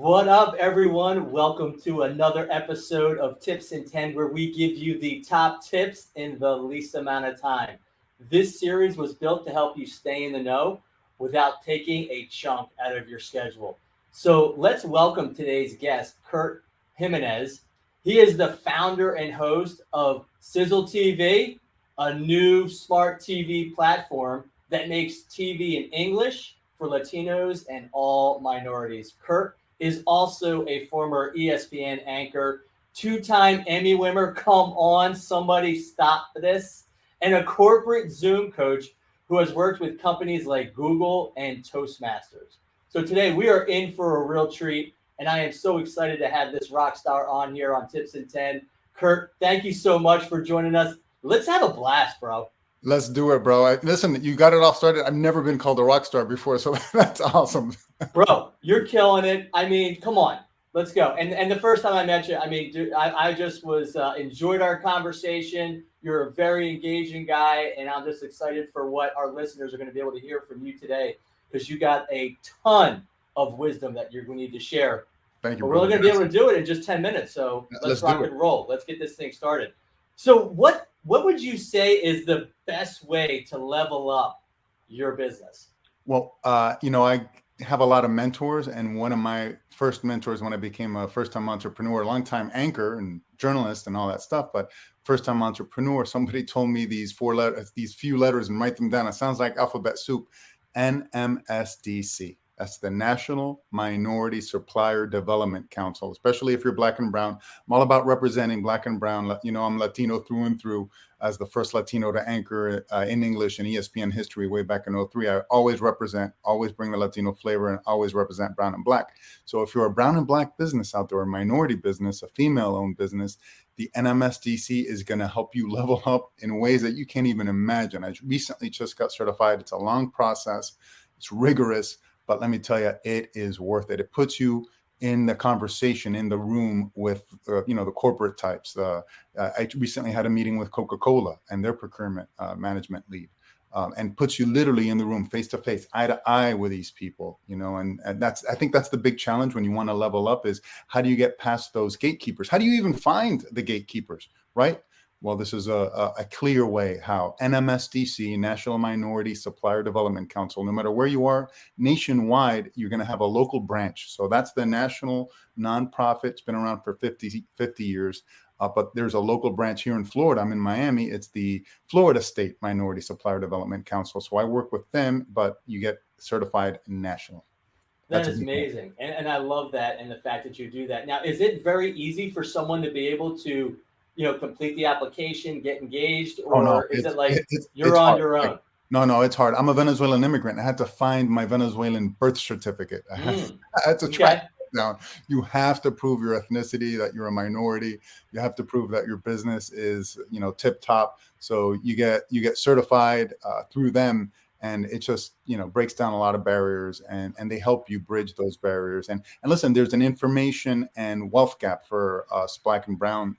What up, everyone? Welcome to another episode of Tips in 10, where we give you the top tips in the least amount of time. This series was built to help you stay in the know without taking a chunk out of your schedule. So let's welcome today's guest, Kirk Gimenez. He is the founder and host of Xizzle TV, a new smart TV platform that makes TV in English for Latinos and all minorities. Kirk is also a former ESPN anchor, two-time Emmy winner. Come on, somebody stop this. And a corporate Zoom coach who has worked with companies like Google and Toastmasters. So today we are in for a real treat, and I am so excited to have this rock star on here on Tips in 10. Kurt, thank you so much for joining us. Let's have a blast, bro. Let's do it, bro. Listen, you got it all started. I've never been called a rock star before, so that's awesome. Bro, you're killing it. I mean, come on. Let's go. And the first time I met you, I mean, dude, I just was enjoyed our conversation. You're a very engaging guy, and I'm just excited for what our listeners are going to be able to hear from you today, because you got a ton of wisdom that you're going to need to share. Thank you, but we're only going to be able to do it in just 10 minutes, so let's rock and roll. Let's get this thing started. So what would you say is the best way to level up your business? Well, I have a lot of mentors, and one of my first mentors when I became a first-time entrepreneur, longtime anchor and journalist and all that stuff, but first-time entrepreneur, somebody told me these few letters, and write them down. It sounds like alphabet soup. NMSDC. That's the National Minority Supplier Development Council, especially if you're Black and brown. I'm all about representing Black and brown. You know, I'm Latino through and through. As the first Latino to anchor in English in ESPN history way back in 2003, I always bring the Latino flavor, and always represent brown and Black. So if you're a brown and Black business out there, a minority business, a female-owned business, the NMSDC is going to help you level up in ways that you can't even imagine. I recently just got certified. It's a long process. It's rigorous. But let me tell you, it is worth it. It puts you in the conversation, in the room with, the corporate types. I recently had a meeting with Coca-Cola and their procurement management lead, and puts you literally in the room, face to face, eye to eye with these people. And I think that's the big challenge when you want to level up, is how do you get past those gatekeepers? How do you even find the gatekeepers, right? Well, this is a clear way how. NMSDC, National Minority Supplier Development Council. No matter where you are, nationwide, you're going to have a local branch. So that's the national nonprofit. It's been around for 50 years. But there's a local branch here in Florida. I'm in Miami. It's the Florida State Minority Supplier Development Council. So I work with them, but you get certified national. That is amazing. And I love that, and the fact that you do that. Now, is it very easy for someone to be able to complete the application, get engaged, or is it like you're on your own? No, it's hard. I'm a Venezuelan immigrant. I had to find my Venezuelan birth certificate. I had to track it down. You have to prove your ethnicity, that you're a minority. You have to prove that your business is, tip top. So you get certified through them. And it just, breaks down a lot of barriers, and they help you bridge those barriers. And listen, there's an information and wealth gap for us Black and brown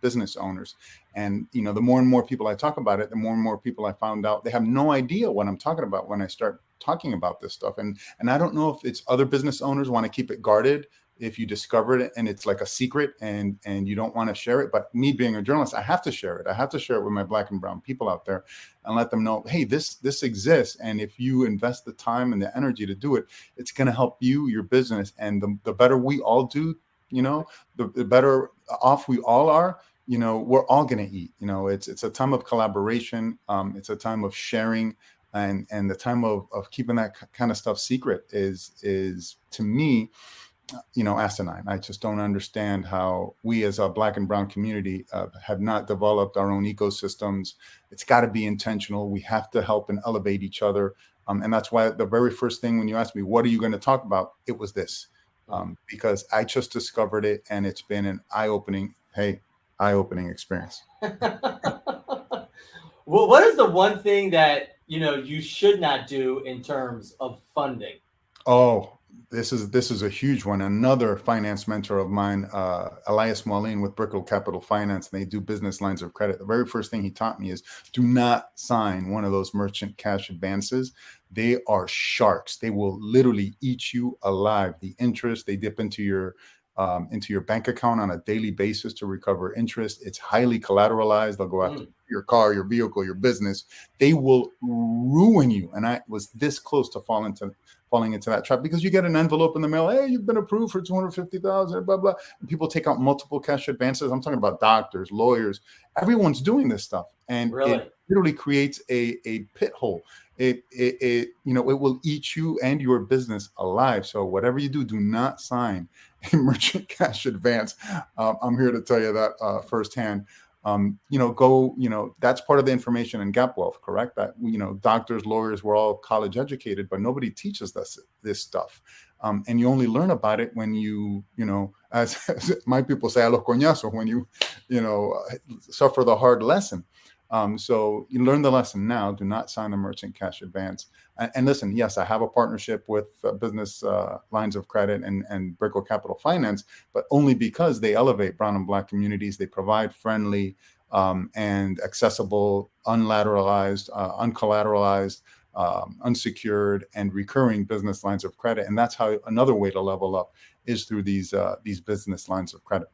business owners. And, the more and more people I talk about it, the more and more people I found out they have no idea what I'm talking about when I start talking about this stuff. And I don't know if it's other business owners want to keep it guarded, if you discovered it and it's like a secret and you don't want to share it. But me being a journalist, I have to share it. I have to share it with my Black and brown people out there and let them know, hey, this exists. And if you invest the time and the energy to do it, it's going to help you, your business. And the better we all do, the better off we all are. We're all going to eat. It's a time of collaboration. It's a time of sharing. And the time of keeping that kind of stuff secret is to me, asinine. I just don't understand how we as a Black and brown community have not developed our own ecosystems. It's got to be intentional. We have to help and elevate each other. And that's why the very first thing when you asked me, what are you going to talk about? It was this, because I just discovered it, and it's been an eye-opening experience. Well, what is the one thing that, you should not do in terms of funding? Oh, this is a huge one. Another finance mentor of mine, Elias Moline with Brickell Capital Finance, and they do business lines of credit. The very first thing he taught me is do not sign one of those merchant cash advances. They are sharks. They will literally eat you alive. The interest they dip into your bank account on a daily basis to recover interest. It's highly collateralized. They'll go after your car, your vehicle, your business. They will ruin you. And I was this close to falling into that trap, because you get an envelope in the mail. Hey, you've been approved for 250,000, blah, blah. And people take out multiple cash advances. I'm talking about doctors, lawyers. Everyone's doing this stuff. And it literally creates a pit hole. It will eat you and your business alive. So whatever you do, do not sign a merchant cash advance. I'm here to tell you that firsthand. That's part of the information in Gap Wealth, correct? That, doctors, lawyers, we're all college educated, but nobody teaches us this stuff. And you only learn about it when as my people say, a los coñazos, when you suffer the hard lesson. So you learn the lesson now. Do not sign the merchant cash advance. And listen, yes, I have a partnership with business lines of credit and Brickell Capital Finance, but only because they elevate brown and black communities. They provide friendly and accessible, unlateralized, uncollateralized, unsecured, and recurring business lines of credit. And that's how another way to level up is through these business lines of credit.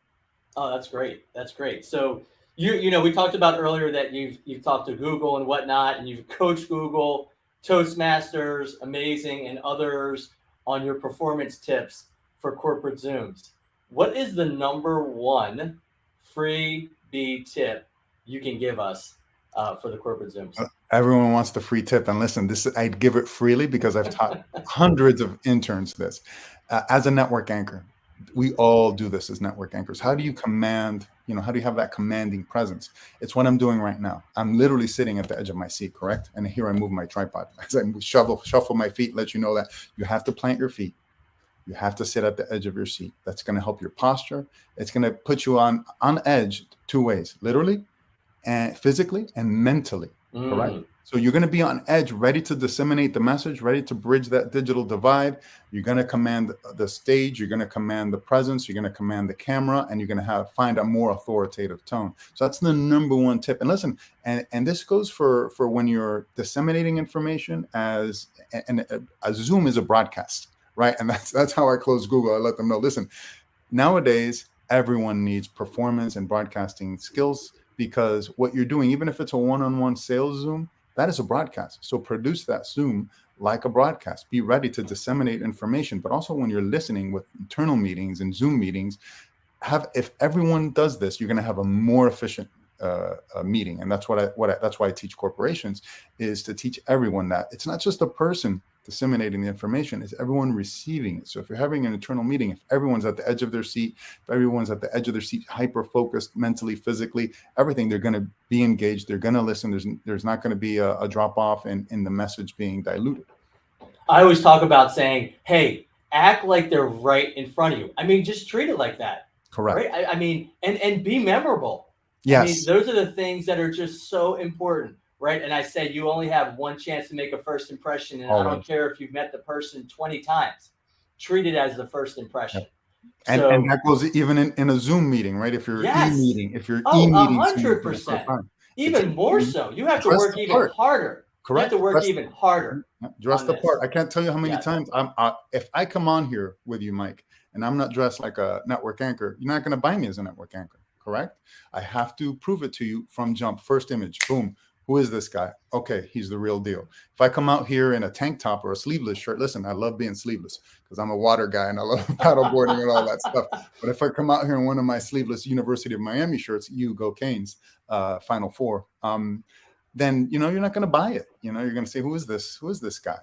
Oh, that's great. That's great. So we talked about earlier that you've talked to Google and whatnot, and you've coached Google, Toastmasters, amazing, and others on your performance tips for corporate Zooms. What is the number one freebie tip you can give us for the corporate Zooms? Everyone wants the free tip, and listen, I'd give it freely because I've taught hundreds of interns this. As a network anchor, we all do this as network anchors. How do you command, how do you have that commanding presence? It's what I'm doing right now. I'm literally sitting at the edge of my seat, correct? And here I move my tripod. As I shuffle my feet, let you know that you have to plant your feet. You have to sit at the edge of your seat. That's going to help your posture. It's going to put you on edge two ways, literally and physically and mentally, correct? So you're going to be on edge, ready to disseminate the message, ready to bridge that digital divide. You're going to command the stage. You're going to command the presence. You're going to command the camera, and you're going to find a more authoritative tone. So that's the number one tip. And listen, and this goes for when you're disseminating information as a Zoom is a broadcast, right? And that's how I close Google. I let them know, listen, nowadays, everyone needs performance and broadcasting skills, because what you're doing, even if it's a one-on-one sales Zoom, that is a broadcast. So produce that Zoom like a broadcast. Be ready to disseminate information. But also when you're listening with internal meetings and Zoom meetings, if everyone does this, you're going to have a more efficient meeting. And that's that's why I teach corporations, is to teach everyone that it's not just a person disseminating the information, it's everyone receiving it. So if you're having an internal meeting, if everyone's at the edge of their seat, hyper focused mentally, physically, everything, they're going to be engaged, they're going to listen. There's not going to be a drop off in the message being diluted. I always talk about saying, hey, act like they're right in front of you. I mean, just treat it like that. Correct. Right? I mean, and be memorable. Yes. I mean, those are the things that are just so important. Right. And I said, you only have one chance to make a first impression. And I don't care if you've met the person 20 times, treat it as the first impression. Yep. And that goes even in a Zoom meeting, right? If you're e-meeting, e-meeting, 100%, even more so. You have to work even harder. Correct. You have to work even harder. Dress the part. I can't tell you how many times if I come on here with you, Mike, and I'm not dressed like a network anchor, you're not going to buy me as a network anchor. Correct. I have to prove it to you from jump. First image, boom. Who is this guy? Okay, he's the real deal. If I come out here in a tank top or a sleeveless shirt, listen, I love being sleeveless because I'm a water guy and I love paddleboarding and all that stuff. But if I come out here in one of my sleeveless University of Miami shirts, you go Canes, Final Four, then you're not going to buy it. You're going to say, who is this? Who is this guy?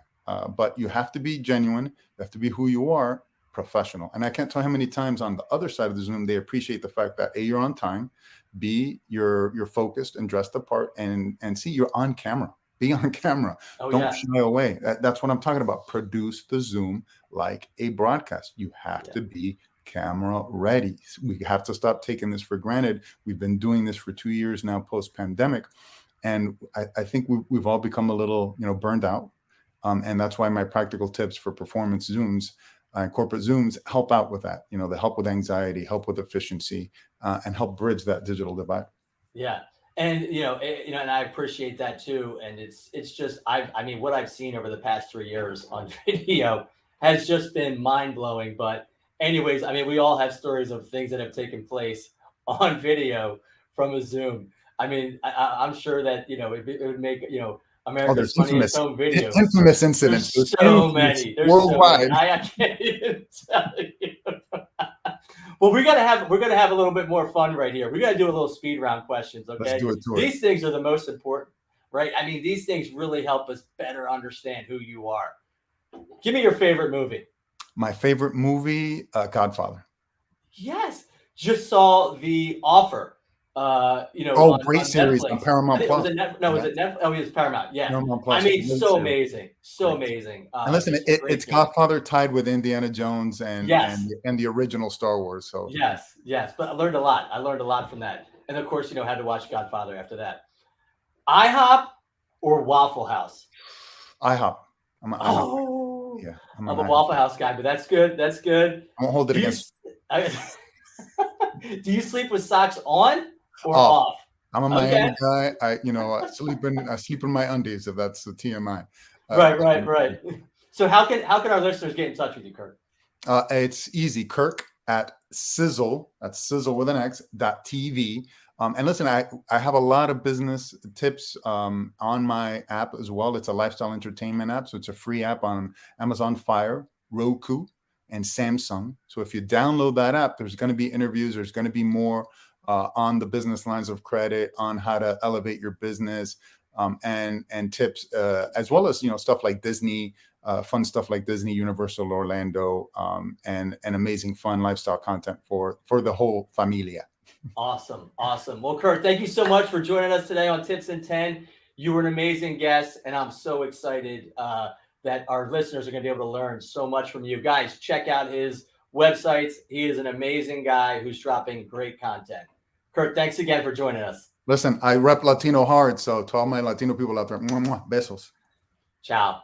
But you have to be genuine. You have to be who you are, professional. And I can't tell how many times on the other side of the Zoom they appreciate the fact that A, you're on time, B, you're focused and dressed the part, and C, you're on camera. Be on camera. Don't shy away. That's what I'm talking about. Produce the Zoom like a broadcast. You have to be camera ready. We have to stop taking this for granted. We've been doing this for 2 years now, post-pandemic, and I think we've all become a little, burned out. And that's why my practical tips for performance Zooms, corporate Zooms, help out with that. They help with anxiety, help with efficiency, and help bridge that digital divide. Yeah. And and I appreciate that too. And it's just I mean, what I've seen over the past 3 years on video has just been mind blowing. But anyways, I mean, we all have stories of things that have taken place on video from a Zoom. I mean, I'm sure that it would make America's There's funniest home videos. infamous incidents. There's so many. There's worldwide. So many. I can't even tell you. Well, we're gonna have a little bit more fun right here. We're gonna do a little speed round questions. Okay, Let's do it. These things are the most important, right? I mean, these things really help us better understand who you are. Give me your favorite movie. My favorite movie, Godfather. Yes, just saw The Offer. Great series on Paramount Plus. Was it Netflix? Oh, it was Paramount. Yeah. Paramount Plus. I mean, so amazing. And listen, it's Godfather tied with Indiana Jones and the original Star Wars. So yes. But I learned a lot. I learned a lot from that. And of course, had to watch Godfather after that. IHOP or Waffle House? IHOP. I'm a Waffle House guy, but that's good. That's good. I won't hold it against. Do you sleep with socks on or off? I'm a Miami guy. I sleep in my undies, if that's the TMI. Right. So how can our listeners get in touch with you, Kirk? It's easy. Kirk at Xizzle. That's Xizzle with an X. .tv. And listen, I have a lot of business tips on my app as well. It's a lifestyle entertainment app, so it's a free app on Amazon Fire, Roku, and Samsung. So if you download that app, there's going to be interviews. There's going to be more on the business lines of credit, on how to elevate your business, and tips, as well as stuff like Disney, fun stuff like Disney, Universal Orlando, and amazing fun lifestyle content for the whole familia. Awesome. Well, Kirk, thank you so much for joining us today on Tips in 10. You were an amazing guest, and I'm so excited that our listeners are going to be able to learn so much from you. Guys, check out his websites. He is an amazing guy who's dropping great content. Kirk, thanks again for joining us. Listen, I rep Latino hard, so to all my Latino people out there, besos. Ciao.